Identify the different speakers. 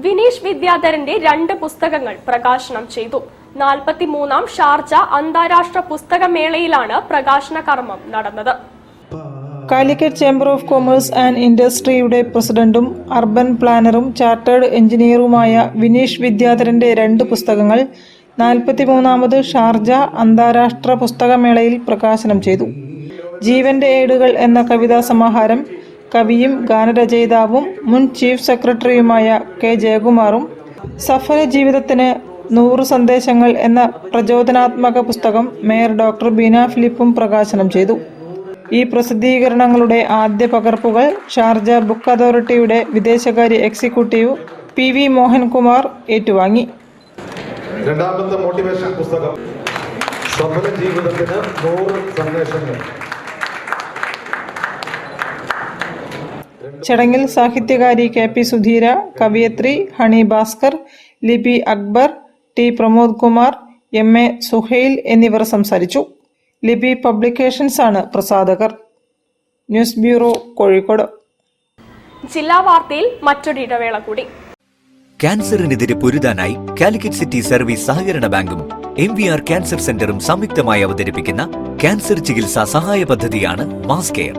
Speaker 1: വിനീഷ് വിദ്യാധരന്റെ 2 പുസ്തകങ്ങൾ പ്രകാശനം ചെയ്തു. 43ാം ഷാർജ അന്താരാഷ്ട്ര പുസ്തകമേളയിലാണ് പ്രകാശന കർമ്മം നടന്നത്.
Speaker 2: Calicut chamber of commerce and ഇൻഡസ്ട്രിയുടെ പ്രസിഡന്റും അർബൻ പ്ലാനറും ചാർട്ടേഡ് എഞ്ചിനീയറുമായ വിനീഷ് വിദ്യാധരന്റെ 2 പുസ്തകങ്ങൾ 43ാമത് ഷാർജ അന്താരാഷ്ട്ര പുസ്തകമേളയിൽ പ്രകാശനം ചെയ്തു. ജീവന്റെ ഏടുകൾ എന്ന കവിതാ സമാഹാരം കവിയും ഗാനരചയിതാവും മുൻ ചീഫ് സെക്രട്ടറിയുമായ കെ ജയകുമാറും, സഫല ജീവിതത്തിന് 100 സന്ദേശങ്ങൾ എന്ന പ്രചോദനാത്മക പുസ്തകം മേയർ ഡോക്ടർ ബീന ഫിലിപ്പും പ്രകാശനം ചെയ്തു. ഈ പ്രസിദ്ധീകരണങ്ങളുടെ ആദ്യ പകർപ്പുകൾ ഷാർജ ബുക്ക് അതോറിറ്റിയുടെ വിദേശകാര്യ എക്സിക്യൂട്ടീവ് PV മോഹൻകുമാർ ഏറ്റുവാങ്ങി.
Speaker 3: രണ്ടാമത്തെ മോട്ടിവേഷൻ പുസ്തകം സഫല ജീവിതത്തിന് 100 സന്ദേശങ്ങൾ.
Speaker 2: ചടങ്ങിൽ സാഹിത്യകാരി KP സുധീര, കവിയത്രി ഹണി ഭാസ്കർ, ലിപി അക്ബർ, T പ്രമോദ് കുമാർ, MA സുഹൈൽ എന്നിവർ സംസാരിച്ചു. ലിപി പബ്ലിക്കേഷൻസ് ആണ് പ്രസാധകർ. News bureau, Kozhikode.
Speaker 1: ജില്ലാ വാർത്തയിൽ മറ്റൊരു ഇടവേള കൂടി.
Speaker 4: ക്യാൻസറിനെതിരെ പൊരുതാനായി കാലിക്കറ്റ് സിറ്റി സർവീസ് സഹകരണ ബാങ്കും MVR ക്യാൻസർ സെന്ററും സംയുക്തമായി അവതരിപ്പിക്കുന്ന ക്യാൻസർ ചികിത്സാ സഹായ പദ്ധതിയാണ് മാസ് കെയർ.